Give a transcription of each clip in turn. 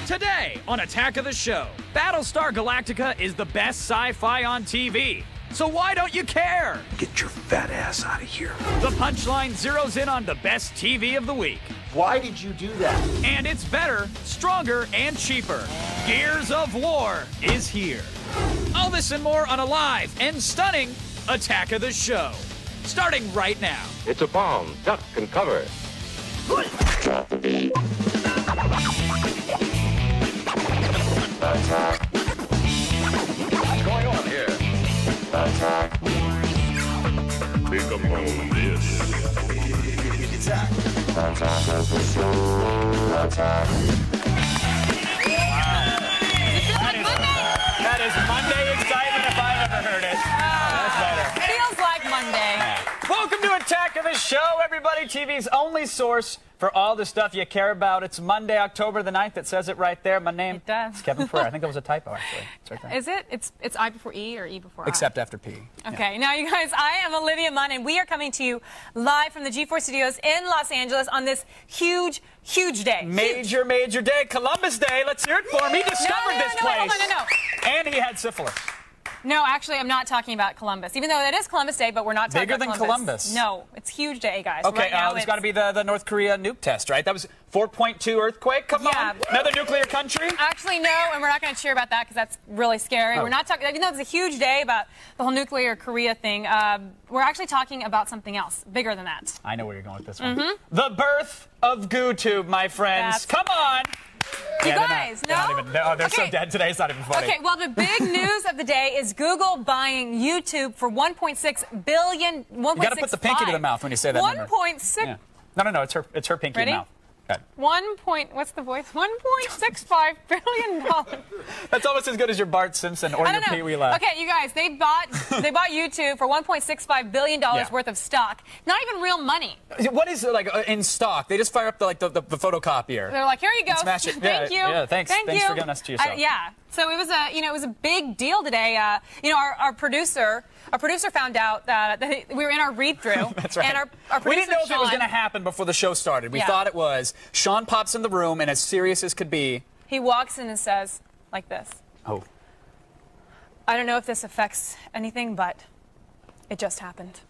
Today on Attack of the Show, Battlestar Galactica is the best sci-fi on TV. So why don't you care? Get your fat ass out of here. The Punchline zeroes in on the best TV of the week. Why did you do that? And it's better, stronger, and cheaper. Gears of War is here. All this and more on a live and stunning Attack of the Show. Starting right now. It's a bomb. Duck and cover. Attack. What's going on here? Attack. Think about this. Attack. Attack of the Show. Attack. That is Monday excitement if I've ever heard it. That's better. Feels like Monday. Welcome to Attack of the Show, everybody. TV's only source for all the stuff you care about. It's Monday, October the 9th. It says it right there. My name It does. is Kevin Ferrer. I think that was a typo, actually. It's right there. Is it? It's I before E or E before I? Except after P. Okay, now you guys, I am Olivia Munn, and we are coming to you live from the G4 Studios in Los Angeles on this huge day. Major day. Columbus Day. Let's hear it for him. He discovered this place. Hold on, no. And he had syphilis. No, actually, I'm not talking about Columbus, even though it is Columbus Day, but we're not talking Bigger about than Columbus. No, it's huge day, guys. Okay, right now it's got to be the North Korea nuke test, right? That was 4.2 earthquake. Come Yeah. on. Another nuclear country? Actually, no, and we're not going to cheer about that because that's really scary. Oh. We're not talking, even though it's a huge day about the whole nuclear Korea thing, we're actually talking about something else, bigger than that. I know where you're going with this one. The birth of GooTube, my friends. That's- Come on. You Yeah, guys, they're not even, they're so Okay. dead today, it's not even funny. Okay, well, the big news of the day is Google buying YouTube for $1.6 billion. You got to put the pinky to the mouth when you say that number. 1.6. Yeah. No, it's her pinky Ready? mouth. Okay. What's the voice? $1.65 billion. That's almost as good as your Bart Simpson or I your don't know. Pee Wee laugh. Okay, you guys, they bought YouTube for $1.65 billion Yeah. worth of stock. Not even real money. What is it like in stock? They just fire up the photocopier. They're like, here you go. And smash it. Thank you. Yeah, thanks. Thank Thanks you. for giving us to yourself. Yeah. So it was a big deal today. Our producer found out that we were in our read-through. That's right. And our producer, We didn't know if it was Sean, going to happen before the show started. We Yeah. thought it was. Sean pops in the room, and as serious as could be. He walks in and says, like this, Oh. I don't know if this affects anything, but it just happened.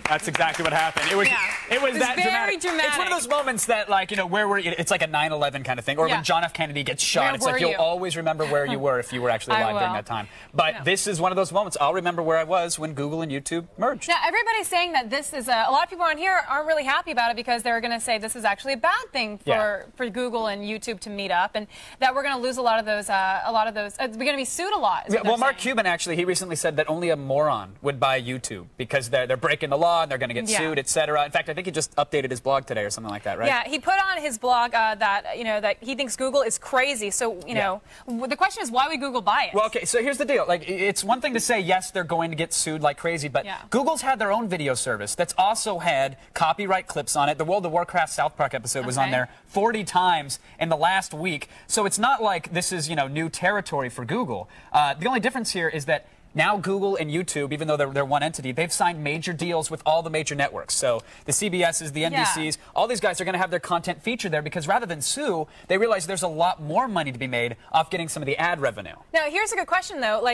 That's exactly what happened. It was Yeah. it was It's that very It's one of dramatic. those moments that, like, where were you? It's like a 9/11 kind of thing. Or Yeah. when John F. Kennedy gets shot. Where It's like were you'll you? always remember where you were if you were actually I alive during will. that time. But No. this is one of those moments. I'll remember where I was when Google and YouTube merged. Now, everybody's saying that this is a lot of people on here aren't really happy about it because they're going to say this is actually a bad thing for Google and YouTube to meet up, and that we're going to lose a lot of those. We're going to be sued a lot. is Yeah, what well, they're Mark saying. Cuban actually, he recently said that only a moron would buy YouTube because they're breaking the law and they're going to get Yeah. sued, etc. In fact, I think he just updated his blog today or something like that, right? Yeah, he put on his blog that he thinks Google is crazy. So the question is, why would Google buy it? Well, okay, so here's the deal. Like, it's one thing to say, yes, they're going to get sued like crazy, but Yeah. Google's had their own video service that's also had copyright clips on it. The World of Warcraft South Park episode was on Okay. there 40 times in the last week. So it's not like this is, new territory for Google. The only difference here is that now Google and YouTube, even though they're one entity, they've signed major deals with all the major networks. So the CBSs, the NBCs, all these guys are going to have their content featured there because rather than sue, they realize there's a lot more money to be made off getting some of the ad revenue. Now, here's a good question, though.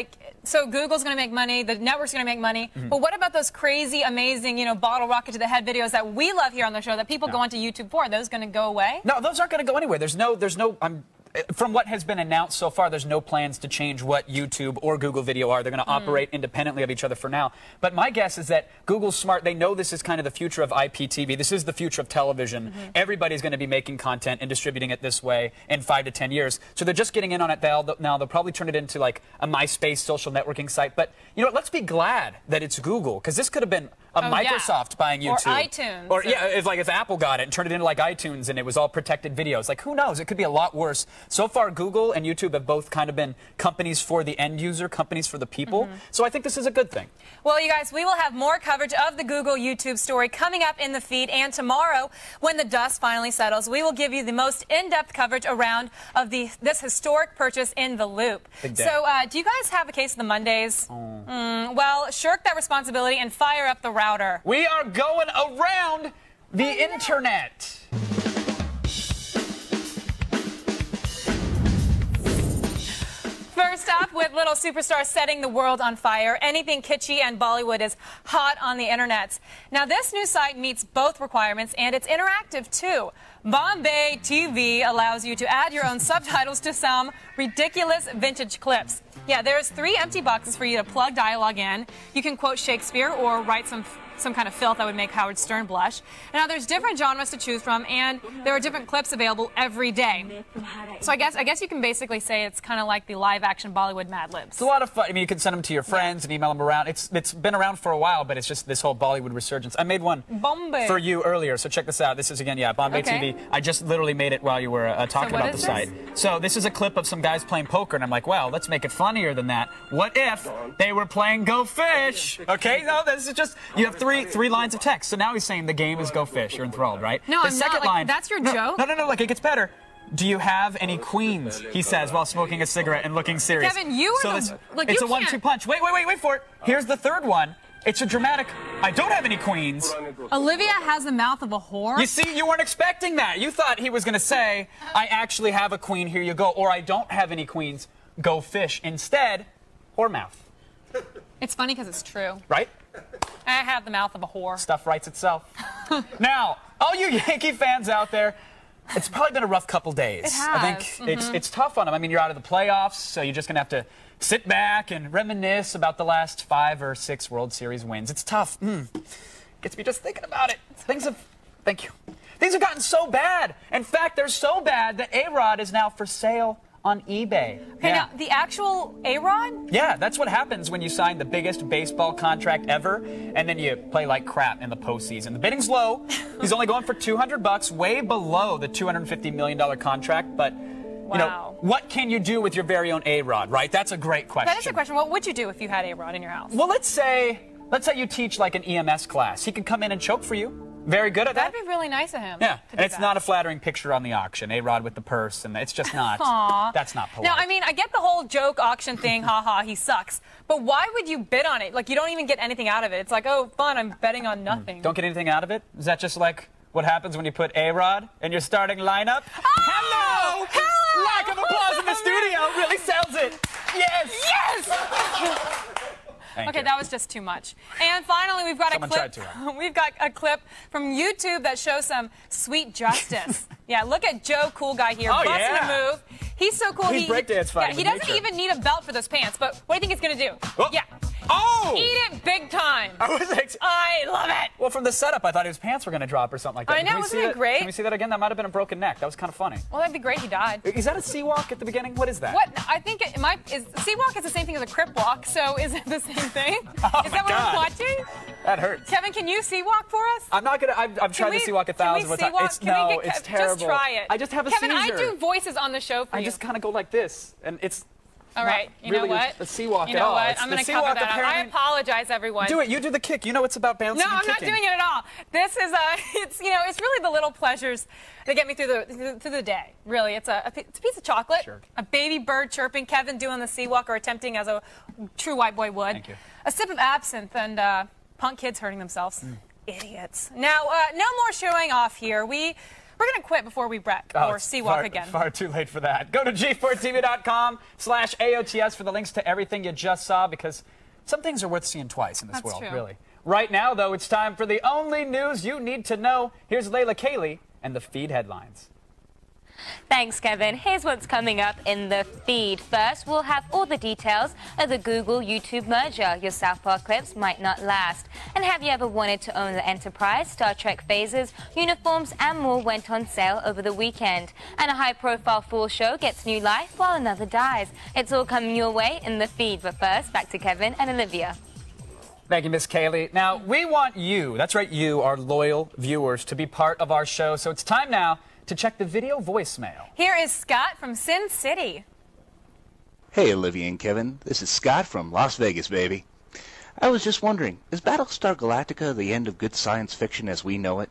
So Google's going to make money, the network's going to make money, Mm-hmm. but what about those crazy, amazing, bottle rocket to the head videos that we love here on the show that people go onto YouTube for? Are those going to go away? No, those aren't going to go anywhere. From what has been announced so far, there's no plans to change what YouTube or Google Video are. They're going to operate independently of each other for now. But my guess is that Google's smart. They know this is kind of the future of IPTV. This is the future of television. Everybody's going to be making content and distributing it this way in 5 to 10 years. So they're just getting in on it now. They'll probably turn it into like a MySpace social networking site. But, let's be glad that it's Google, because this could have been Microsoft buying Or YouTube. iTunes. Or, if Apple got it and turned it into like iTunes and it was all protected videos. Like, who knows? It could be a lot worse. So far, Google and YouTube have both kind of been companies for the end user, companies for the people. So I think this is a good thing. Well, you guys, we will have more coverage of the Google YouTube story coming up in the feed. And tomorrow, when the dust finally settles, we will give you the most in-depth coverage around of this historic purchase in the Loop. Big day. So do you guys have a case of the Mondays? Well, shirk that responsibility and fire up the router. We are going around the internet. little superstar setting the world on fire. Anything kitschy and Bollywood is hot on the internet. Now, this new site meets both requirements, and it's interactive, too. Bombay TV allows you to add your own subtitles to some ridiculous vintage clips. Yeah, there's 3 empty boxes for you to plug dialogue in. You can quote Shakespeare or write some kind of filth that would make Howard Stern blush. Now, there's different genres to choose from, and there are different clips available every day. So I guess you can basically say it's kind of like the live-action Bollywood Mad Libs. It's a lot of fun. I mean, you can send them to your friends and email them around. It's been around for a while, but it's just this whole Bollywood resurgence. I made one Bombay for you earlier, so check this out. This is, again, Bombay Okay. TV. I just literally made it while you were talking what about is the this? site. So this is a clip of some guys playing poker, and I'm like, well, let's make it funnier than that. What if they were playing Go Fish? Okay, no, this is just, you have three lines of text. So now he's saying the game is Go Fish. You're enthralled, right? No, the I'm second not. line, That's your no, joke? No, like, it gets better. Do you have any queens? He says while smoking a cigarette and looking serious. Kevin, you are so the- this, like, it's you a 1-2 can't- punch. Wait for it. Here's the third one. It's a dramatic, I don't have any queens. Olivia has the mouth of a whore. You see, you weren't expecting that. You thought he was going to say, I actually have a queen, here you go. Or I don't have any queens, go fish. Instead, whore mouth. It's funny because it's true. Right? I have the mouth of a whore. Stuff writes itself. Now, all you Yankee fans out there, it's probably been a rough couple days. It I has. think it's tough on them. I mean, you're out of the playoffs, so you're just going to have to sit back and reminisce about the last 5 or 6 World Series wins. It's tough. Gets me just thinking about it. Thank you. Things have gotten so bad. In fact, they're so bad that A-Rod is now for sale on eBay. Okay, now, the actual A-Rod? Yeah, that's what happens when you sign the biggest baseball contract ever, and then you play like crap in the postseason. The bidding's low. He's only going for $200, way below the $250 million contract. But, you know, Wow. what can you do with your very own A-Rod, right? That's a great question. That is a question. What would you do if you had A-Rod in your house? Well, let's say you teach like an EMS class. He could come in and choke for you. Very good at that. That'd be really nice of him. Yeah, to and do it's that. not a flattering picture on the auction. A-Rod with the purse, and it's just not. Aw. That's not polite. Now, I mean, I get the whole joke auction thing, haha, he sucks. But why would you bid on it? Like, you don't even get anything out of it. It's like, oh, fun, I'm betting on nothing. Don't get anything out of it? Is that just like what happens when you put A-Rod in your starting lineup? Hello! Hello! Lack of applause in the studio really sells it. Yes! Yes! Thank Okay, you. that was just too much. And finally, we've got Someone a clip. tried too hard. We've got a clip from YouTube that shows some sweet justice. Yeah, look at Joe, cool guy here, Oh, busting yeah. a move. He's so cool. He's breakdance fighting he with doesn't nature. even need a belt for those pants. But what do you think he's gonna do? Oh. Yeah, Oh! eat it big time. I was I love it. well, from the setup, I thought his pants were going to drop or something like that. I know, Can we wasn't see it great? Can we see that again? That might have been a broken neck. That was kind of funny. Well, that'd be great. He died. Is that a sea walk at the beginning? What is that? What? I think it might. Sea walk is the same thing as a crip walk. So is it the same thing? Oh Is my that what God. we're watching? That hurts. Kevin, can you sea walk for us? I'm not gonna. I've tried to sea walk 1,000 times. times. It's terrible. Just try it. I just have a Kevin, seizure. I do voices on the show for I you. just kind of go like this, and it's. All right. You really know what? a sea walk you at know all. what? It's I'm the going to sea cover walk that up. I apparently- apologize, everyone. Do it. You do the kick. You know it's about bouncing No, and I'm not kicking. doing it at all. This is it's it's really the little pleasures that get me through the day. Really, it's a piece of chocolate, Sure. a baby bird chirping, Kevin doing the sea walk or attempting as a true white boy would. Thank you. A sip of absinthe and punk kids hurting themselves. Idiots. Now, no more showing off here. We're going to quit before we wreck Oh, or it's sea walk far, again. Far too late for that. Go to g4tv.com/AOTS for the links to everything you just saw, because some things are worth seeing twice in this That's world, true. really. Right now, though, it's time for the only news you need to know. Here's Layla Cayley and the feed headlines. Thanks, Kevin. Here's what's coming up in the feed. First, we'll have all the details of the Google-YouTube merger. Your South Park clips might not last. And have you ever wanted to own the Enterprise? Star Trek phases, uniforms, and more went on sale over the weekend. And a high-profile Fool show gets new life while another dies. It's all coming your way in the feed. But first, back to Kevin and Olivia. Thank you, Miss Cayley. Now, we want you, that's right, you, our loyal viewers, to be part of our show. So it's time now to check the video voicemail. Here is Scott from Sin City. Hey, Olivia and Kevin. This is Scott from Las Vegas, baby. I was just wondering, is Battlestar Galactica the end of good science fiction as we know it?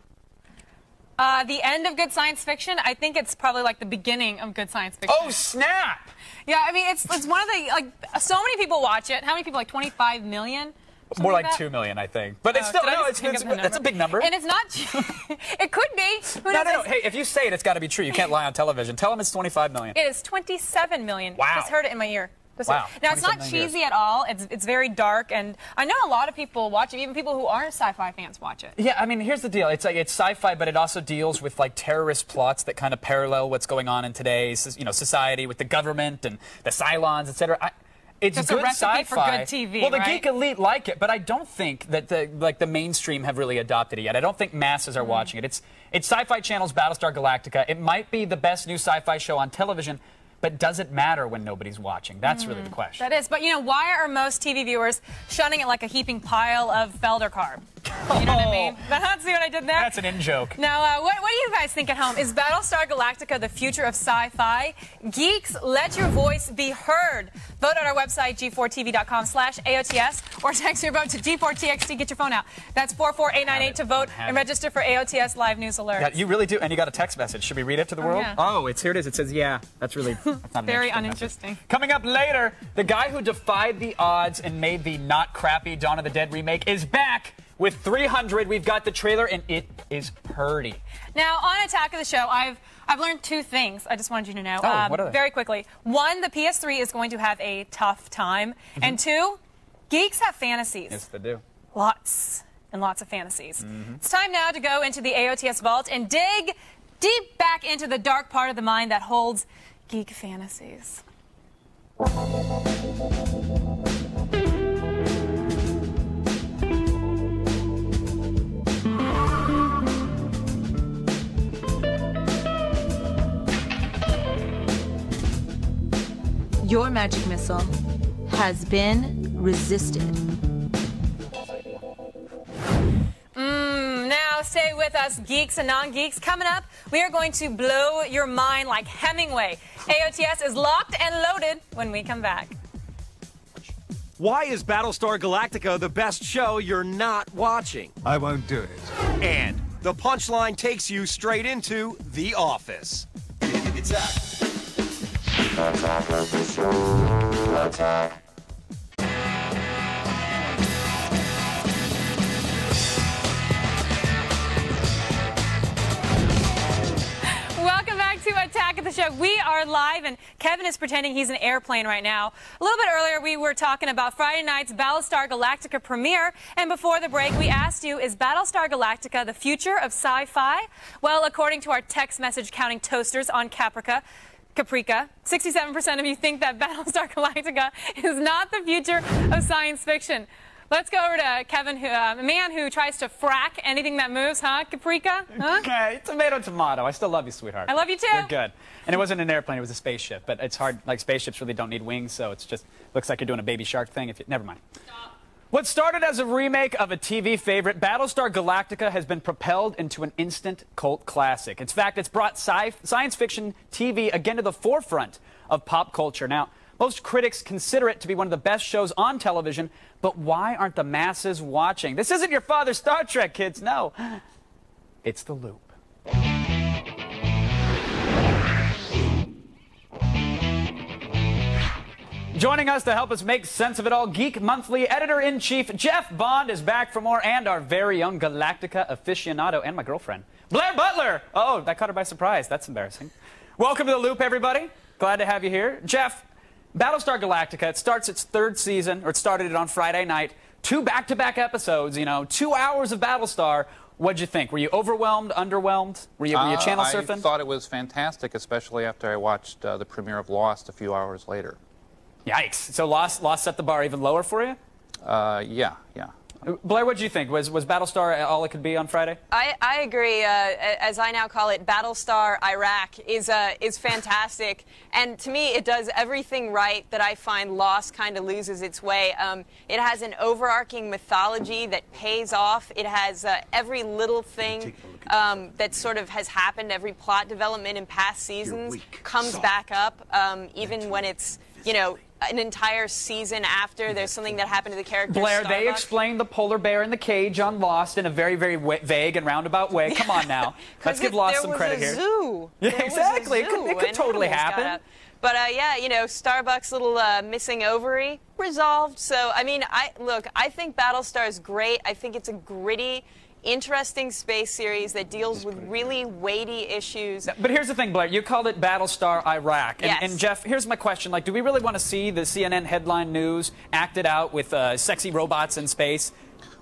The end of good science fiction, I think it's probably like the beginning of good science fiction. Oh, snap! Yeah, I mean, it's one of the, like, so many people watch it. How many people? Like 25 million? Something More like that? 2 million, I think. But it's Oh, still, did I no, just think of the that's a big number. And it's not, it could be. Who No, knows? no, no. Hey, if you say it, it's got to be true. You can't lie on television. Tell them it's 25 million. It is 27 million. Wow. Just heard it in my ear. Wow. Now, it's not 27 years. cheesy at all. It's very dark, and I know a lot of people watch it. Even people who aren't sci-fi fans watch it. Yeah, I mean, here's the deal. It's like it's sci-fi, but it also deals with like terrorist plots that kind of parallel what's going on in today's, society with the government and the Cylons, etc. It's Just a good recipe for sci-fi. good TV, Well, the right? geek elite like it, but I don't think that the mainstream have really adopted it yet. I don't think masses are watching it. It's Sci-Fi Channel's Battlestar Galactica. It might be the best new sci-fi show on television, but does it matter when nobody's watching? That's really the question. That is, but why are most TV viewers shunning it like a heaping pile of Feldercarb? You know what I mean? See what I did there? That's an in-joke. Now, what do you guys think at home? Is Battlestar Galactica the future of sci-fi? Geeks, let your voice be heard. Vote on our website, g4tv.com/AOTS, or text your vote to G4TXT. Get your phone out. That's 44898 to vote and register for AOTS live news alerts. Yeah, you really do, and you got a text message. Should we read it to the world? yeah. Oh, here it is. It says, yeah. That's really that's not an Very interesting uninteresting. message. Coming up later, the guy who defied the odds and made the not crappy Dawn of the Dead remake is back with 300. We've got the trailer, and it is purdy. Now, on Attack of the Show, I've learned two things I just wanted you to know. Oh, what are they? Very quickly. One, the PS3 is going to have a tough time. And two, geeks have fantasies. Yes, they do. Lots and lots of fantasies. It's time now to go into the AOTS vault and dig deep back into the dark part of the mind that holds geek fantasies. Your magic missile has been resisted. Now stay with us, geeks and non-geeks. Coming up, we are going to blow your mind like Hemingway. AOTS is locked and loaded when we come back. Why is Battlestar Galactica the best show you're not watching? I won't do it. And the punchline takes you straight into The Office. Attack of the show. Attack. Welcome back to Attack of the Show. We are live, and Kevin is pretending he's an airplane right now. A little bit earlier, we were talking about Friday night's Battlestar Galactica premiere, and before the break, we asked you, is Battlestar Galactica the future of sci-fi? Well, according to our text message counting toasters on Caprica, 67% of you think that Battlestar Galactica is not the future of science fiction. Let's go over to Kevin, a man who tries to frack anything that moves, huh, Caprica? Huh? Okay, tomato, tomato. I still love you, sweetheart. I love you too. You're good. And it wasn't an airplane, it was a spaceship. But it's hard, like spaceships really don't need wings, so it's just, looks like you're doing a baby shark thing. Never mind. Stop. What started as a remake of a TV favorite, Battlestar Galactica has been propelled into an instant cult classic. In fact, it's brought science fiction TV again to the forefront of pop culture. Now, most critics consider it to be one of the best shows on television, but why aren't the masses watching? This isn't your father's Star Trek, kids. No, it's The Loop. Joining us to help us make sense of it all, Geek Monthly Editor-in-Chief Jeff Bond is back for more, and our very young Galactica aficionado and my girlfriend, Blair Butler. Oh, that caught her by surprise. That's embarrassing. Welcome to The Loop, everybody. Glad to have you here. Jeff, Battlestar Galactica, it starts its third season, or it started it on Friday night. 2 back-to-back episodes, 2 hours of Battlestar. What'd you think? Were you overwhelmed, underwhelmed? Were you channel surfing? I thought it was fantastic, especially after I watched the premiere of Lost a few hours later. Yikes. So Lost set the bar even lower for you? Yeah. Blair, what did you think? Was Battlestar all it could be on Friday? I agree. As I now call it, Battlestar Iraq is fantastic, and to me, it does everything right that I find Lost kind of loses its way. It has an overarching mythology that pays off. It has every little thing that sort of has happened, every plot development in past seasons comes back up, even when it's an entire season after there's something that happened to the character. Blair, they explained the polar bear in the cage on Lost in a very, very vague and roundabout way. Come on now. Let's give Lost some credit here. Zoo. Yeah, exactly. It could totally happen. But Starbucks' little missing ovary resolved. So, I mean, I think Battlestar is great. I think it's a gritty, interesting space series that deals with really weighty issues. But here's the thing, Blair. You called it Battlestar Iraq. Yes. And Jeff, here's my question. Like, do we really want to see the CNN headline news acted out with sexy robots in space?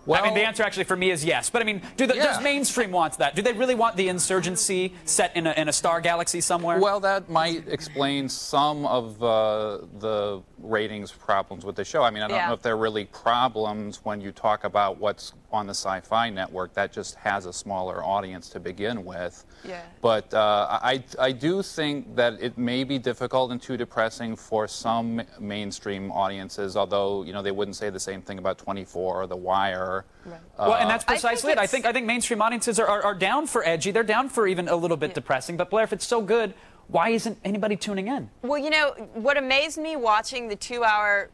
Well, I mean, the answer actually for me is yes. But I mean, does mainstream want that? Do they really want the insurgency set in a star galaxy somewhere? Well, that might explain some of the ratings problems with the show. I mean, I don't know if they're really problems when you talk about what's on the Sci-Fi Network. That just has a smaller audience to begin with. Yeah. But I do think that it may be difficult and too depressing for some mainstream audiences, although, you know, they wouldn't say the same thing about 24 or The Wire. Right. Well, and that's precisely it. I think mainstream audiences are down for edgy. They're down for even a little bit depressing. But Blair, if it's so good, why isn't anybody tuning in? Well, you know, what amazed me watching the 2-hour,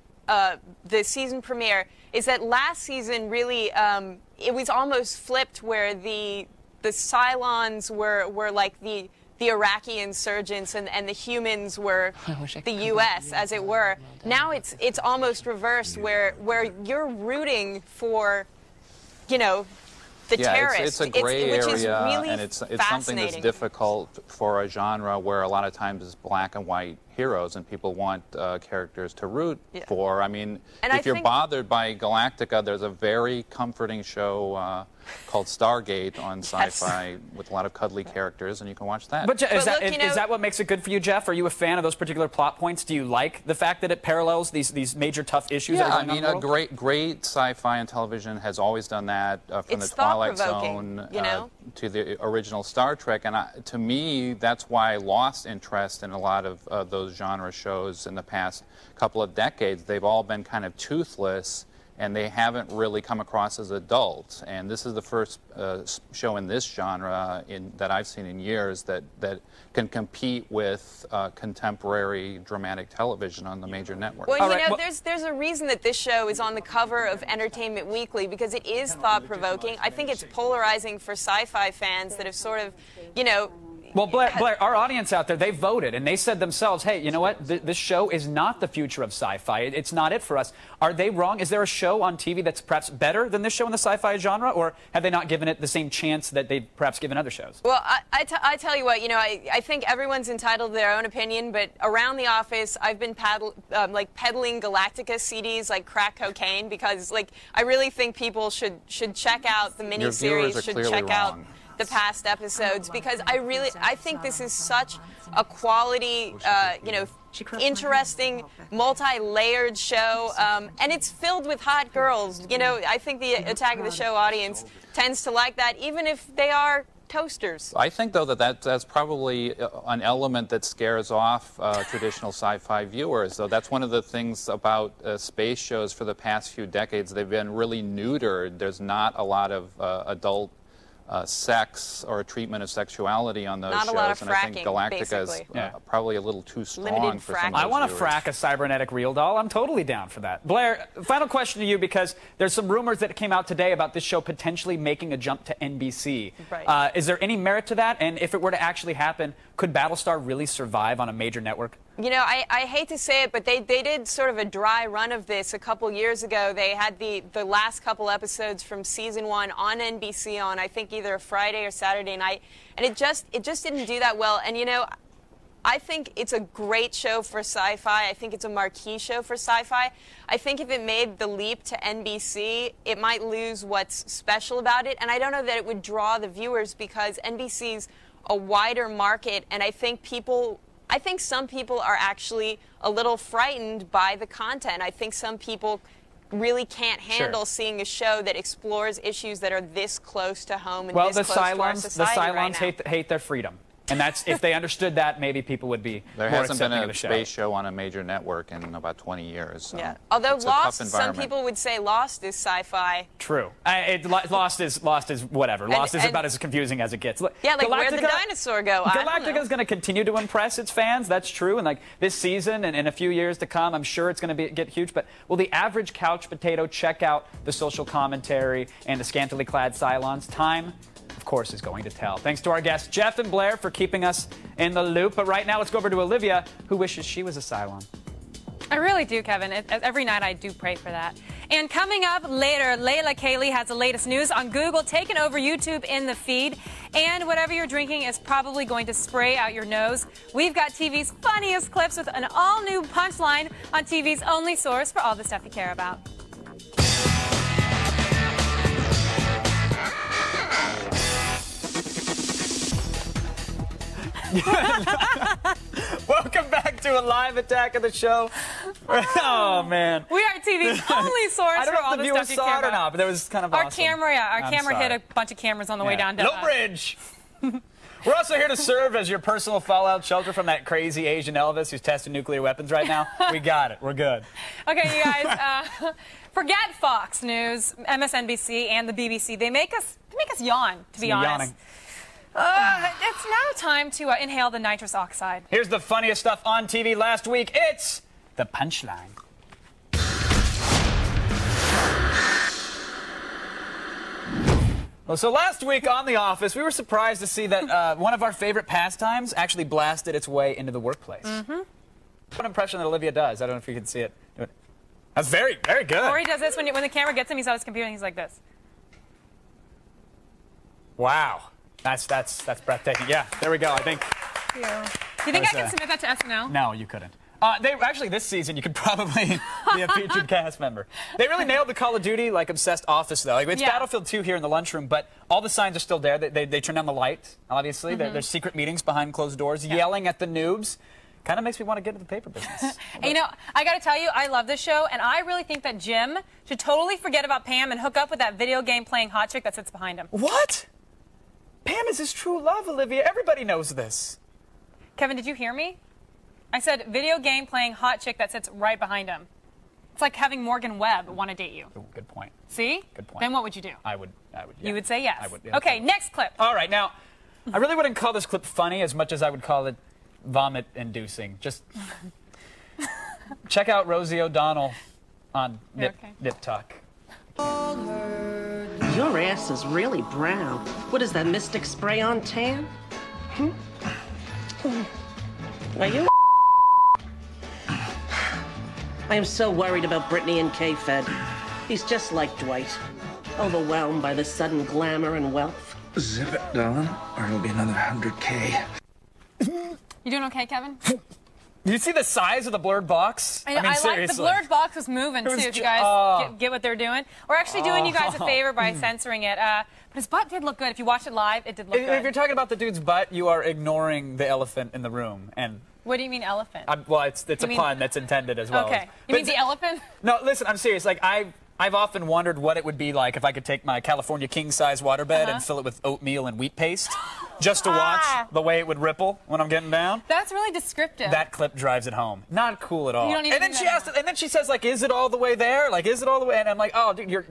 the season premiere is that last season really, it was almost flipped where the Cylons were like the Iraqi insurgents and the humans were the U.S., as it were. Now it's almost reversed where you're rooting for, you know, the terrorists. It's a gray which area, is really and it's something that's difficult for a genre where a lot of times it's black and white heroes and people want characters to root for. I mean, if you're bothered by Galactica, there's a very comforting show called Stargate on Sci-Fi with a lot of cuddly characters, and you can watch that. But is that what makes it good for you, Jeff? Are you a fan of those particular plot points? Do you like the fact that it parallels these major tough issues? Yeah, that are going on in the world? great sci-fi and television has always done that, from the Twilight Zone to the original Star Trek. And to me, that's why I lost interest in a lot of those genre shows in the past couple of decades. They've all been kind of toothless, and they haven't really come across as adults. And this is the first show in this genre that I've seen in years that can compete with contemporary dramatic television on the major networks. Well, you know, there's a reason that this show is on the cover of Entertainment Weekly, because it is thought-provoking. I think it's polarizing for sci-fi fans that have sort of, you know, well, Blair, our audience out there, they voted, and they said themselves, hey, you know what? This show is not the future of sci-fi. It's not it for us. Are they wrong? Is there a show on TV that's perhaps better than this show in the sci-fi genre, or have they not given it the same chance that they've perhaps given other shows? Well, I tell you what, you know, I think everyone's entitled to their own opinion, but around the office, I've been peddling Galactica CDs like crack cocaine, because, like, I really think people should check out the miniseries, should check out the past episodes, because I think this is such a quality, you know, interesting, multi-layered show, and it's filled with hot girls. You know, I think the Attack of the Show audience tends to like that, even if they are toasters. I think, though, that's probably an element that scares off traditional sci-fi viewers. So that's one of the things about space shows for the past few decades. They've been really neutered. There's not a lot of adult sex or treatment of sexuality on those shows. Not a lot of fracking, and I think Galactica is probably a little too strong for some of those I want to viewers. frack a cybernetic real doll. I'm totally down for that. Blair, final question to you, because there's some rumors that came out today about this show potentially making a jump to NBC. Right. Is there any merit to that? And if it were to actually happen, could Battlestar really survive on a major network? You know, I hate to say it, but they did sort of a dry run of this a couple years ago. They had the last couple episodes from season 1 on NBC on, I think, either a Friday or Saturday night, and it just didn't do that well. And, you know, I think it's a great show for sci-fi. I think it's a marquee show for sci-fi. I think if it made the leap to NBC, it might lose what's special about it, and I don't know that it would draw the viewers, because NBC's a wider market, and I think some people are actually a little frightened by the content. I think some people really can't handle seeing a show that explores issues that are this close to home and this close to our society right now. hate their freedom. And that's, if they understood that, maybe people would be There more hasn't been accepting of the a show. space show on a major network in about 20 years. So Yeah. Although it's a tough Lost, some environment. people would say Lost is sci-fi. True. Lost is whatever. Lost is about as confusing as it gets. Yeah, like where'd the dinosaur go? Galactica is going to continue to impress its fans. That's true. And like this season and in a few years to come, I'm sure it's going to get huge. But will the average couch potato check out the social commentary and the scantily clad Cylons? Time, of course, is going to tell. Thanks to our guests, Jeff and Blair, for keeping us in the loop. But right now, let's go over to Olivia, who wishes she was a Cylon. I really do, Kevin. Every night I do pray for that. And coming up later, Layla Kaylee has the latest news on Google taking over YouTube in the feed. And whatever you're drinking is probably going to spray out your nose. We've got TV's funniest clips with an all-new punchline on TV's only source for all the stuff you care about. Welcome back to a live attack of the show. Oh man, we are TV's only source I don't for know all if the the viewers stuff you saw care it or about. not, but that was kind of Our awesome. camera hit a bunch of cameras on the way down to Low Bridge. We're also here to serve as your personal fallout shelter from that crazy Asian Elvis who's testing nuclear weapons right now. We got it. We're good. Okay, you guys. Forget Fox News, MSNBC, and the BBC. They make us yawn, to be honest. It's now time to inhale the nitrous oxide. Here's the funniest stuff on TV last week. It's the punchline. Well, so last week on The Office, we were surprised to see that one of our favorite pastimes actually blasted its way into the workplace. What impression that Olivia does. I don't know if you can see it. That's very, very good. Or he does this when the camera gets him, he's on his computer and he's like this. Wow. That's breathtaking. Yeah, there we go, I think. Thank you. Do you think I can submit that to SNL? No, you couldn't. Actually, this season, you could probably be a featured cast member. They really nailed the Call of Duty, obsessed office, though. It's Battlefield 2 here in the lunchroom, but all the signs are still there. They turn down the light, obviously. There's secret meetings behind closed doors, yelling at the noobs. Kind of makes me want to get into the paper business. And, you know, I got to tell you, I love this show, and I really think that Jim should totally forget about Pam and hook up with that video game playing hot chick that sits behind him. What? Pam is his true love, Olivia. Everybody knows this. Kevin, did you hear me? I said video game playing hot chick that sits right behind him. It's like having Morgan Webb want to date you. Ooh, good point. See? Good point. Then what would you do? I would. Yeah. You would say yes. I would. Yeah, okay, next clip. All right, now, I really wouldn't call this clip funny as much as I would call it vomit-inducing. Just check out Rosie O'Donnell on Nip Tuck. Your ass is really brown. What is that, Mystic Spray-On Tan? Are you? I am so worried about Brittany and K-Fed. He's just like Dwight, overwhelmed by the sudden glamour and wealth. Zip it, darling, or it'll be another 100K. You doing okay, Kevin? Do you see the size of the blurred box? I mean, seriously. like the blurred box was moving, too, if you guys get what they're doing. We're actually doing you guys a favor by censoring it. But his butt did look good. If you watch it live, it did look good. If you're talking about the dude's butt, you are ignoring the elephant in the room. And what do you mean elephant? Well, it's a pun that's intended as well. Okay. You mean the elephant? No, listen, I'm serious. I've often wondered what it would be like if I could take my California king-size waterbed and fill it with oatmeal and wheat paste just to watch the way it would ripple when I'm getting down. That's really descriptive. That clip drives it home. Not cool at all. You don't even and then she says, is it all the way there? Is it all the way? And I'm like, oh, dude, you're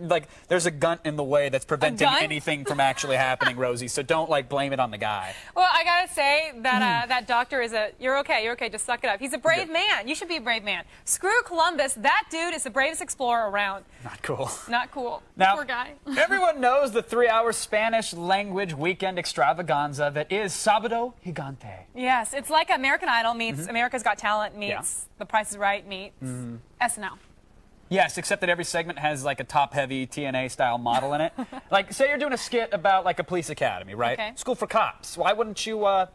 there's a gunt in the way that's preventing anything from actually happening, Rosie. So don't blame it on the guy. Well, I gotta say that that doctor is you're okay, just suck it up. He's a brave man. You should be a brave man. Screw Columbus. That dude is the bravest explorer around. Not cool. Not cool. Now, poor guy. Everyone knows the 3-hour Spanish language weekend extravaganza that is Sábado Gigante. Yes, it's like American Idol meets America's Got Talent meets The Price is Right meets SNL. Yes, except that every segment has a top-heavy TNA-style model in it. Say you're doing a skit about a police academy, right? Okay. School for cops. Why wouldn't you have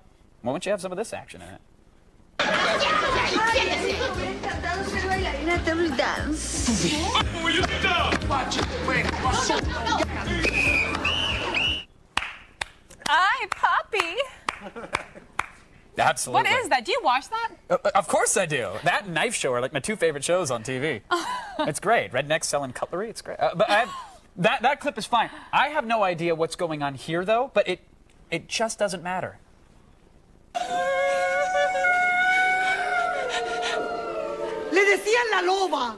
some of this action in it? Hi, Poppy. Absolutely. What is that? Do you watch that? Of course I do. That and Knife Show are my 2 favorite shows on TV. It's great. Rednecks selling cutlery. It's great. But that clip is fine. I have no idea what's going on here, though, but it just doesn't matter. Le decían la loba.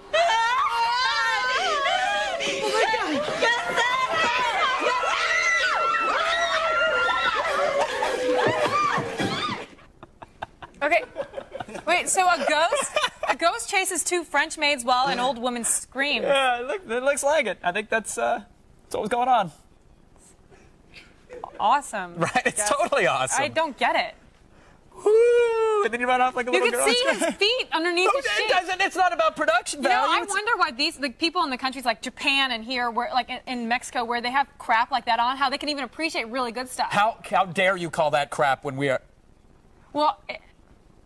Okay. Wait, so a ghost chases 2 French maids while an old woman screams. Yeah, it looks like it. I think that's what's going on. Awesome. Right? It's totally awesome. I don't get it. Woo! and then you run off like a little girl. You can see his feet underneath his It shape. doesn't. It's not about production value. I wonder why the people in the countries like Japan and here, where like in Mexico, where they have crap like that on, how they can even appreciate really good stuff. How dare you call that crap when we are? Well,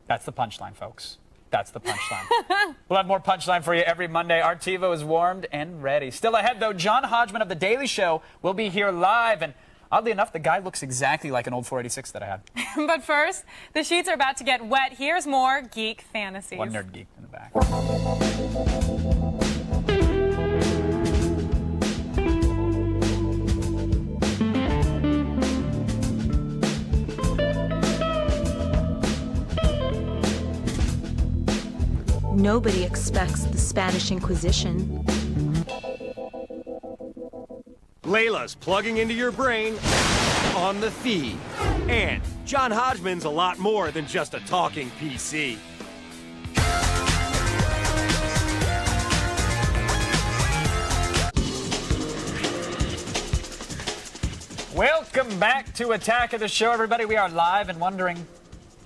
that's the punchline, folks. That's the punchline. We'll have more punchline for you every Monday. Our TiVo is warmed and ready. Still ahead, though, John Hodgman of The Daily Show will be here live. And oddly enough, the guy looks exactly like an old 486 that I had. But first, the sheets are about to get wet. Here's more Geek Fantasies. One nerd geek in the back. Nobody expects the Spanish Inquisition. Layla's plugging into your brain on the feed. And John Hodgman's a lot more than just a talking PC. Welcome back to Attack of the Show, everybody. We are live and wondering,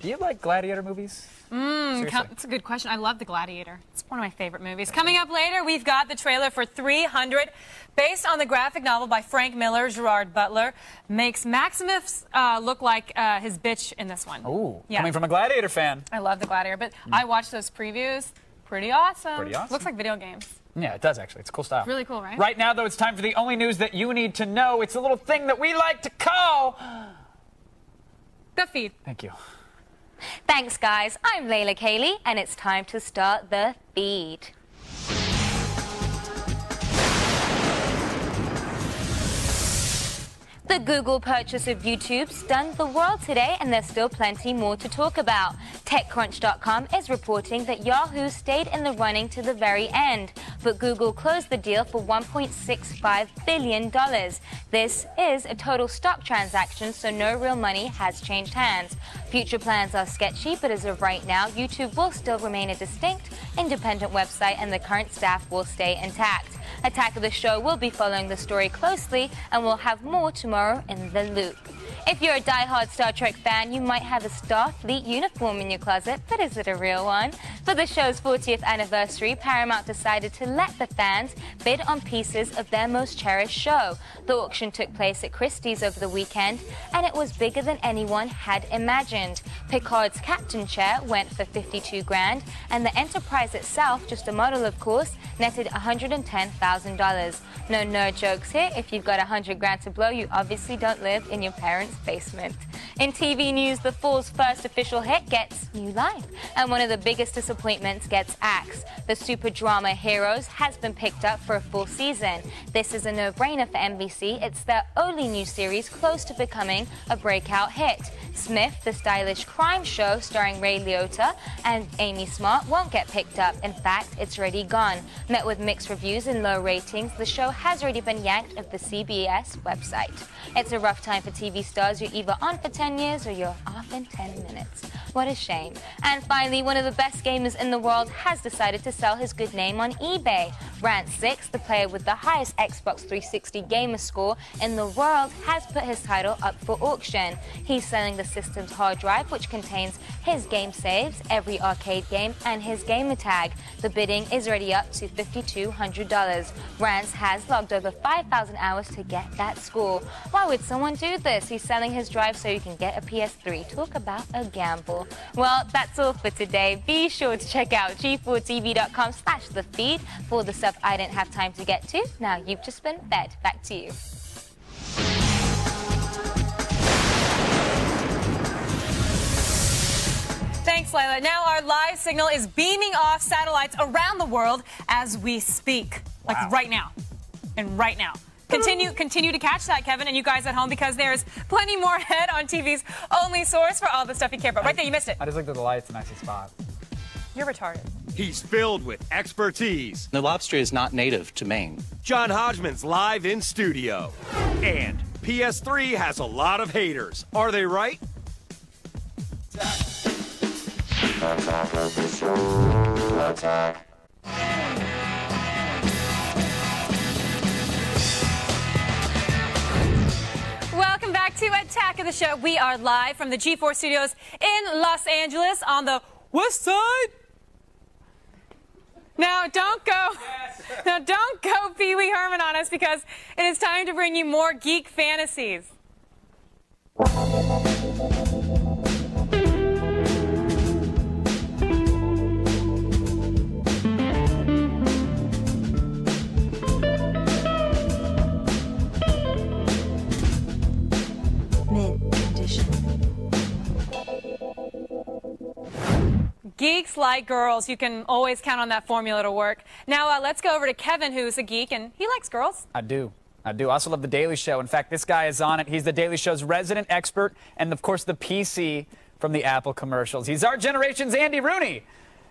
do you like gladiator movies? It's a good question. I love The Gladiator. It's one of my favorite movies. Coming up later, we've got the trailer for 300. Based on the graphic novel by Frank Miller, Gerard Butler makes Maximus look like his bitch in this one. Ooh, coming from a Gladiator fan. I love The Gladiator, but I watched those previews. Pretty awesome. Pretty awesome. Looks like video games. Yeah, it does, actually. It's a cool style. Really cool, right? Right now, though, it's time for the only news that you need to know. It's a little thing that we like to call the feed. Thank you. Thanks, guys. I'm Layla Cayley, and it's time to start the feed. The Google purchase of YouTube stunned the world today, and there's still plenty more to talk about. TechCrunch.com is reporting that Yahoo stayed in the running to the very end, but Google closed the deal for $1.65 billion. This is a total stock transaction, so no real money has changed hands. Future plans are sketchy, but as of right now, YouTube will still remain a distinct, independent website, and the current staff will stay intact. Attack of the Show will be following the story closely, and we'll have more tomorrow in The Loop. If you're a die-hard Star Trek fan, you might have a Starfleet uniform in your closet, but is it a real one? For the show's 40th anniversary, Paramount decided to let the fans bid on pieces of their most cherished show. The auction took place at Christie's over the weekend, and it was bigger than anyone had imagined. Picard's captain chair went for $52,000, and the Enterprise itself, just a model of course, netted $110,000. No nerd jokes here. If you've got $100,000 to blow, you obviously don't live in your parents' basement. In TV news, the fall's first official hit gets new life, and one of the biggest disappointments gets axed. The super drama Heroes has been picked up for a full season. This is a no-brainer for NBC. It's their only new series close to becoming a breakout hit. Smith, the stylish crime show starring Ray Liotta and Amy Smart, won't get picked up. In fact, it's already gone. Met with mixed reviews and low ratings, the show has already been yanked off the CBS website. It's a rough time for TV stars. You're either on for 10 years or you're off in 10 minutes. What a shame. And finally, one of the best gamers in the world has decided to sell his good name on eBay. Rant6, the player with the highest Xbox 360 gamer score in the world, has put his title up for auction. He's selling the system's hard drive, which contains his game saves, every arcade game, and his gamer tag. The bidding is already up to $5,200. Rance has logged over 5,000 hours to get that score. Why would someone do this? He's selling his drive so you can get a PS3. Talk about a gamble. Well, that's all for today. Be sure to check out g4tv.com/thefeed for the stuff I didn't have time to get to. Now you've just been fed. Back to you. Thanks, Layla. Now our live signal is beaming off satellites around the world as we speak. Like right now. And right now. Continue to catch that, Kevin, and you guys at home, because there's plenty more ahead on TV's only source for all the stuff you care about. Right there, you missed it. I just looked at the lights and I see spot. You're retarded. He's filled with expertise. The lobster is not native to Maine. John Hodgman's live in studio. And PS3 has a lot of haters. Are they right? Attack of the Show. Attack. Welcome back to Attack of the Show. We are live from the G4 studios in Los Angeles on the West Side. Now, don't go Pee Wee Herman on us, because it is time to bring you more geek fantasies. Geeks like girls. You can always count on that formula to work. Now, let's go over to Kevin, who's a geek, and he likes girls. I do. I also love The Daily Show. In fact, this guy is on it. He's The Daily Show's resident expert and, of course, the PC from the Apple commercials. He's our generation's Andy Rooney,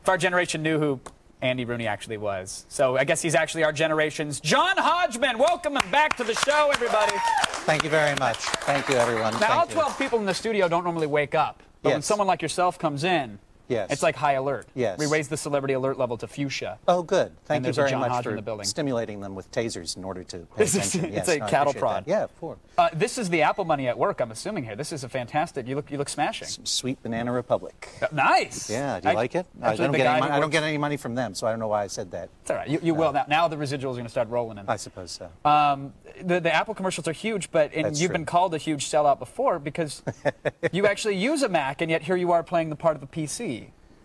if our generation knew who Andy Rooney actually was. So I guess he's actually our generation's John Hodgman. Welcome him back to the show, everybody. Thank you very much. Thank you, everyone. Now, all 12 people in the studio don't normally wake up. But when someone like yourself comes in, it's like high alert. Yes. We raise the celebrity alert level to fuchsia. Oh, good. Thank you very much for stimulating them with tasers in order to pay attention. It's a cattle prod. That. Yeah, of course. This is the Apple money at work, I'm assuming here. This is a fantastic. You look smashing. Some sweet Banana Republic. Nice. Yeah. Do you like it? I don't get any money from them, so I don't know why I said that. It's all right. You will now. Now the residuals are going to start rolling in. I suppose so. The Apple commercials are huge, but you've been called a huge sellout before because you actually use a Mac, and yet here you are playing the part of the PC.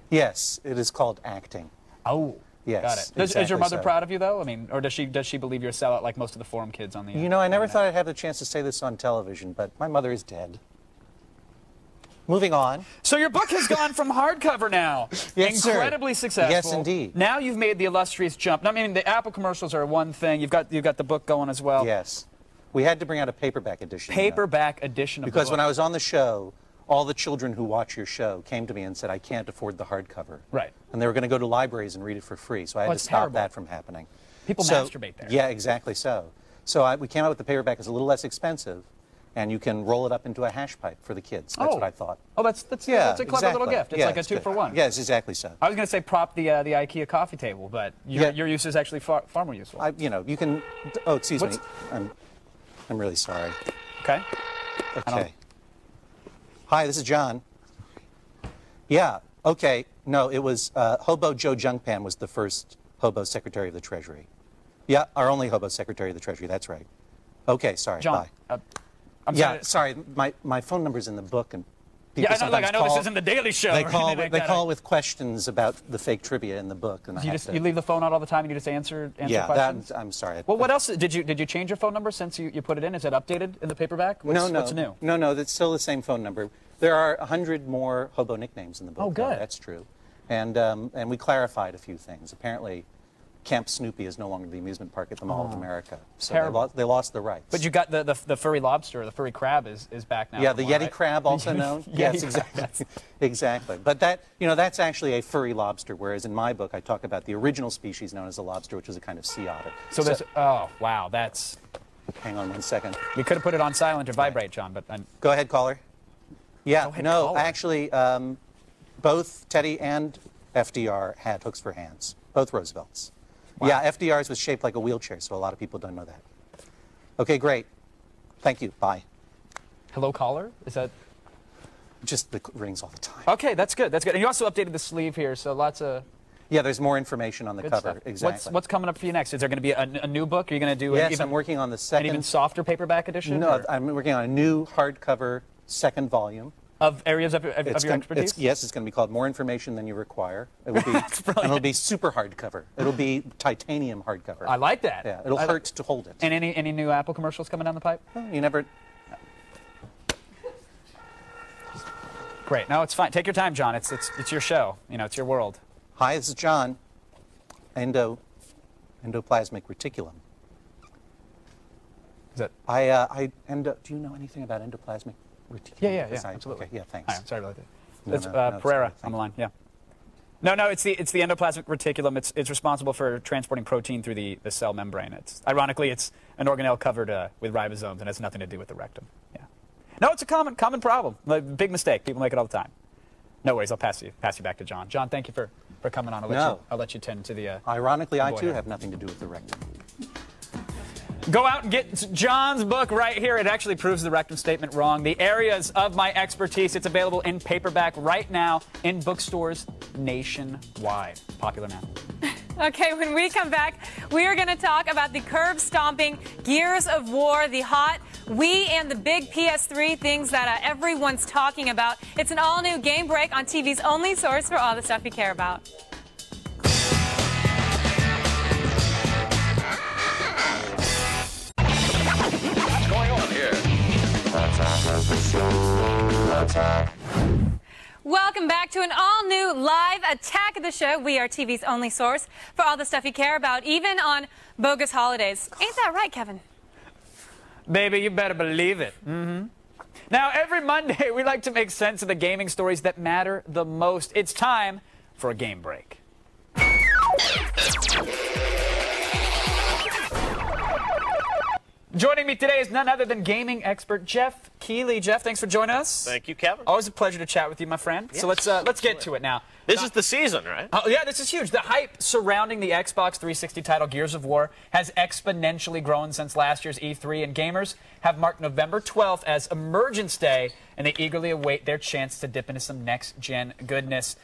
Yes, it is called acting. Oh, yes. Got it. Is your mother proud of you, though? I mean, or does she believe you're a sellout like most of the forum kids on the You know, I never thought I'd have the chance to say this on television, but my mother is dead. Moving on. So your book has gone from hardcover now. Yes, incredibly successful. Yes, indeed. Now you've made the illustrious jump. I mean, the Apple commercials are one thing. You've got the book going as well. Yes. We had to bring out a paperback edition. Paperback edition of the book. Because when I was on the show, all the children who watch your show came to me and said, I can't afford the hardcover. Right. And they were going to go to libraries and read it for free, so I had to stop that from happening. People masturbate there. Yeah, exactly so. So we came out with the paperback. It's a little less expensive, and you can roll it up into a hash pipe for the kids. That's what I thought. Oh, that's a clever little gift. It's like a 2-for-1. Yes, exactly so. I was going to say prop the IKEA coffee table, but your use is actually far more useful. You can. Oh, excuse me. I'm really sorry. Okay. Okay. Hi, this is John. Yeah, okay. No, it was Hobo Joe Junkpan was the first Hobo Secretary of the Treasury. Yeah, our only Hobo Secretary of the Treasury, that's right. Okay, sorry, John, bye. I'm sorry, my phone number's in the book, and people I know this isn't the Daily Show. They call with questions about the fake trivia in the book. And you leave the phone out all the time and you just answer questions? I'm sorry. Well, what else? Did you change your phone number since you put it in? Is it updated in the paperback? What's new? No, that's still the same phone number. There are 100 more Hobo nicknames in the book. Oh, good. That's true. And we clarified a few things. Apparently, Camp Snoopy is no longer the amusement park at the Mall of America. So they lost the rights. But you got the furry lobster, the furry crab is back now. Yeah, the Yeti crab, also known. Yes, exactly. Exactly. But that's actually a furry lobster, whereas in my book I talk about the original species known as a lobster, which is a kind of sea otter. So there's, oh, wow, that's... Hang on 1 second. You could have put it on silent or vibrate, John, but... Go ahead, caller. Yeah, Go ahead, no, caller. Actually, both Teddy and FDR had hooks for hands, both Roosevelts. Wow. Yeah, FDR's was shaped like a wheelchair, so a lot of people don't know that. Okay, great. Thank you. Bye. Hello, caller? Is that... Just the rings all the time. Okay, that's good. That's good. And you also updated the sleeve here, so lots of... Yeah, there's more information on the cover. Stuff. Exactly. What's coming up for you next? Is there going to be a new book? Are you going to do I'm working on the second... An even softer paperback edition? No, I'm working on a new hardcover second volume. Of areas of your expertise? Yes, it's going to be called More Information Than You Require. It will be, and it'll be super hardcover. It'll be titanium hardcover. I like that. Yeah, it'll hurt to hold it. And any new Apple commercials coming down the pipe? Well, you never... Great. No, it's fine. Take your time, John. It's your show. You know, it's your world. Hi, this is John. Endoplasmic reticulum. Is that... do you know anything about endoplasmic reticulum? Yeah, absolutely. Okay, yeah, thanks. Hi, I'm sorry about that. It's Pereira on the line. Yeah. No, it's the endoplasmic reticulum. It's responsible for transporting protein through the cell membrane. Ironically, it's an organelle covered with ribosomes and has nothing to do with the rectum. Yeah. No, it's a common problem. A big mistake. People make it all the time. No worries. I'll pass you back to John. John, thank you for coming on. I'll let you tend to the. Ironically, I too have nothing to do with the rectum. Go out and get John's book right here. It actually proves the rectum statement wrong. The Areas of My Expertise. It's available in paperback right now in bookstores nationwide. Popular now. Okay, when we come back, we are going to talk about the curb-stomping Gears of War, the hot Wii and the big PS3 things that everyone's talking about. It's an all-new Game Break on TV's only source for all the stuff you care about. What's going on here? Welcome back to an all-new live Attack of the Show. We are TV's only source for all the stuff you care about, even on bogus holidays. Ain't that right, Kevin? Baby, you better believe it. Now, every Monday, we like to make sense of the gaming stories that matter the most. It's time for a Game Break. Joining me today is none other than gaming expert Jeff Keighley. Jeff, thanks for joining us. Thank you, Kevin. Always a pleasure to chat with you, my friend. Yes, so let's get to it now. This is the season, right? Oh, yeah, this is huge. The hype surrounding the Xbox 360 title Gears of War has exponentially grown since last year's E3, and gamers have marked November 12th as Emergence Day, and they eagerly await their chance to dip into some next-gen goodness.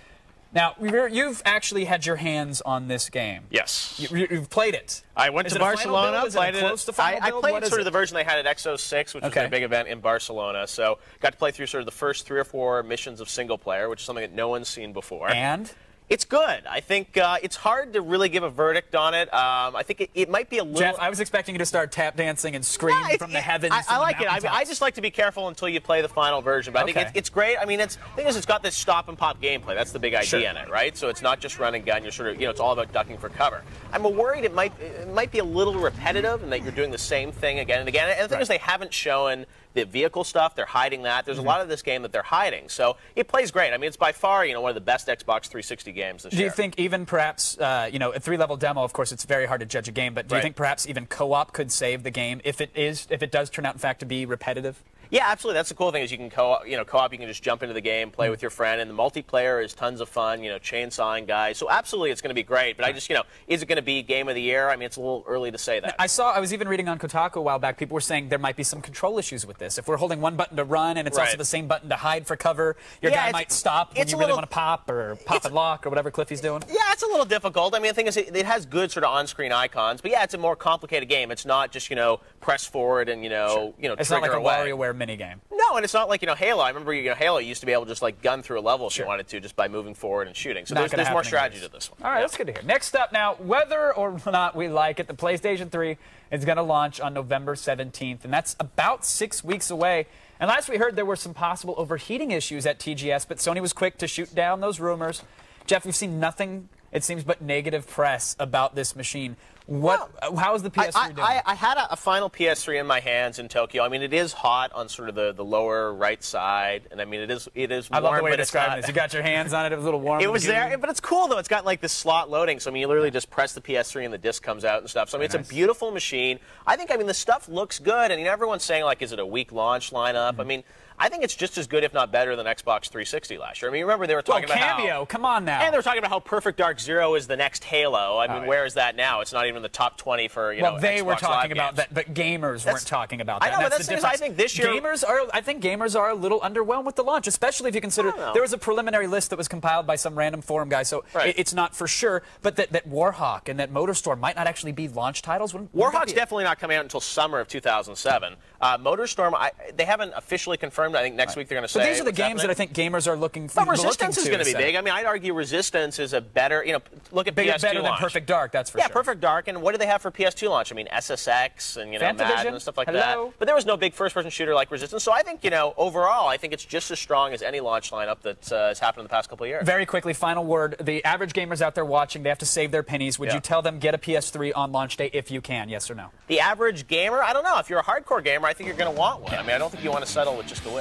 Now, you've actually had your hands on this game. Yes. You've played it. I went to Barcelona, played it. I played sort of the version they had at X06, which was their big event in Barcelona. So got to play through sort of the first 3 or 4 missions of single player, which is something that no one's seen before. And? It's good. I think it's hard to really give a verdict on it. I think it might be a little... Jeff, I was expecting you to start tap dancing and scream from the heavens. I like it. I just like to be careful until you play the final version. But I think it's great. I mean, the thing is, it's got this stop and pop gameplay. That's the big idea in it, right? So it's not just run and gun. You're sort of, it's all about ducking for cover. I'm worried it might be a little repetitive and that you're doing the same thing again and again. And the thing is, they haven't shown the vehicle stuff. They're hiding that. There's a lot of this game that they're hiding. So it plays great. I mean, it's by far, one of the best Xbox 360 games this year. Do you think even perhaps, a 3-level demo, of course, it's very hard to judge a game, but do you think perhaps even co-op could save the game if it does turn out, in fact, to be repetitive? Yeah, absolutely. That's the cool thing is you can co-op. You can just jump into the game, play with your friend, and the multiplayer is tons of fun. Chainsawing guys. So absolutely, it's going to be great. But I just, is it going to be game of the year? I mean, it's a little early to say that. I was even reading on Kotaku a while back. People were saying there might be some control issues with this. If we're holding one button to run and it's also the same button to hide for cover, your guy might stop when you really want to pop and lock or whatever Cliffy's doing. Yeah, it's a little difficult. I mean, the thing is, it has good sort of on-screen icons, but yeah, it's a more complicated game. It's not just press forward and It's not like a WarioWare minigame. No, and it's not like Halo. I remember Halo used to be able to just like gun through a level if you wanted to, just by moving forward and shooting. So there's more strategy to this one. All right, that's good to hear. Next up now, whether or not we like it, the PlayStation 3 is going to launch on November 17th, and that's about 6 weeks away. And last we heard there were some possible overheating issues at TGS, but Sony was quick to shoot down those rumors. Jeff, we've seen nothing, it seems, but negative press about this machine. How is the PS3 doing? I had a final PS3 in my hands in Tokyo. I mean, it is hot on sort of the lower right side, and I mean, it is warm. I love the way you're describing this. You got your hands on it. It was a little warm. It was there, but it's cool though. It's got like this slot loading, so I mean, you literally just press the PS3 and the disc comes out and stuff. So I mean, it's a beautiful machine. I think the stuff looks good, and everyone's saying like, is it a weak launch lineup? I mean, I think it's just as good, if not better, than Xbox 360 last year. I mean, remember they were talking about Cameo, come on now. And they were talking about how Perfect Dark Zero is the next Halo. I mean, where is that now? It's not even in the top 20 for, well, they Xbox were talking Live about games. that, but gamers weren't talking about that. I know, but that's the difference. I think this year... I think gamers are a little underwhelmed with the launch, especially if you consider there was a preliminary list that was compiled by some random forum guy, so it's not for sure, but that Warhawk and that MotorStorm might not actually be launch titles. Warhawk's definitely not coming out until summer of 2007. MotorStorm, they haven't officially confirmed. I think next week they're going to say. But these are the games that I think gamers are looking for. But Resistance is going to be big. I mean, I'd argue Resistance is a better, look at PS2 better launch. than Perfect Dark, that's for sure. Yeah, Perfect Dark. And what do they have for PS2 launch? I mean, SSX and, Madden and stuff like that. But there was no big first-person shooter like Resistance. So I think, overall, I think it's just as strong as any launch lineup that has happened in the past couple of years. Very quickly, final word. The average gamers out there watching, they have to save their pennies. Would you tell them get a PS3 on launch day if you can, yes or no? The average gamer? I don't know. If you're a hardcore gamer, I think you're going to want one. I mean, I don't think you want to settle with just a Wii.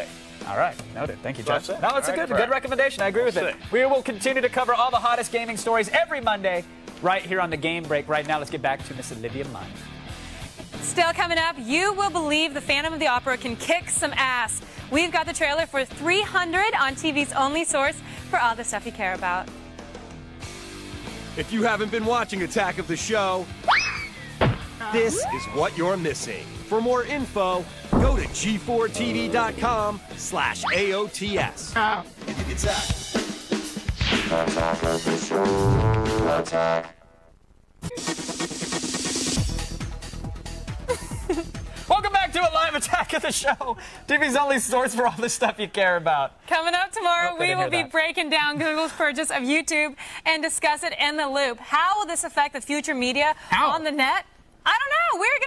All right, noted. Thank you, Jeff. No, it's a good recommendation. I agree with it. We will continue to cover all the hottest gaming stories every Monday right here on the Game Break. Right now, let's get back to Miss Olivia Munn. Still coming up, you will believe the Phantom of the Opera can kick some ass. We've got the trailer for 300 on TV's only source for all the stuff you care about. If you haven't been watching Attack of the Show, This is what you're missing. For more info, go to g4tv.com/AOTS. It's Zach. Attack of the show. Attack. Welcome back to a live attack of the show. TV's only source for all the stuff you care about. Coming up tomorrow, we will be that. breaking down Google's purchase of YouTube and discuss it in the loop. How will this affect the future media on the net? I don't know. We're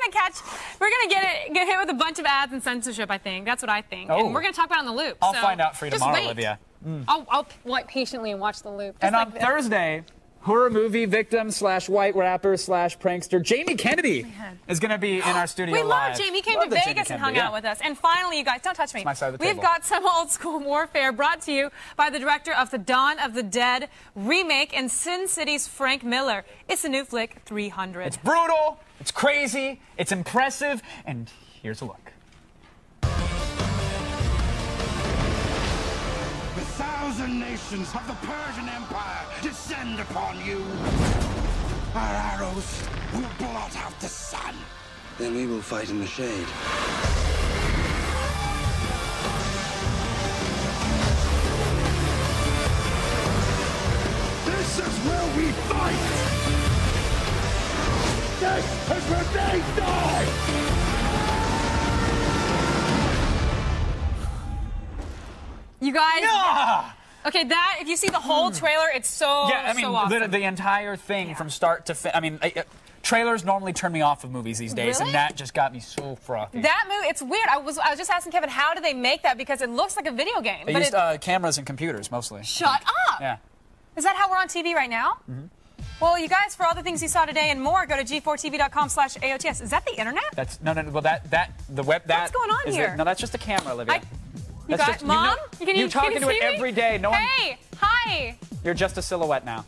gonna get hit with a bunch of ads and censorship, I think. That's what I think. Oh. And we're gonna talk about it on the loop. I'll so find out for you just tomorrow, wait. Olivia. I'll wait patiently and watch the loop. And on Thursday, horror movie victim / white rapper / prankster Jamie Kennedy is going to be in our studio We live. love Jamie. He came to Vegas and hung out with us. And finally, you guys, don't touch me. It's my side of the We've table. got some old school warfare brought to you by the director of the Dawn of the Dead remake and Sin City's Frank Miller. It's the new flick 300. It's brutal, it's crazy, it's impressive, and here's a look. 1,000 nations of the Persian Empire descend upon you. Our arrows will blot out the sun. Then we will fight in the shade. This is where we fight. This is where they die. You guys. Okay, if you see the whole trailer, it's so so awesome. the entire thing from start to finish. I mean, trailers normally turn me off of movies these days, Really? and that just got me so frothy. That movie, it's weird. I was just asking Kevin, how do they make that? Because it looks like a video game. They used cameras and computers mostly. Shut up! Yeah. Is that how we're on TV right now? Mm-hmm. Well, you guys, for all the things you saw today and more, go to g4tv.com/AOTS. Is that the internet? That's no. Well, the web. What's going on here? No, that's just a camera, Olivia. Mom? You talk into it every day. No one. Hey, hi. You're just a silhouette now.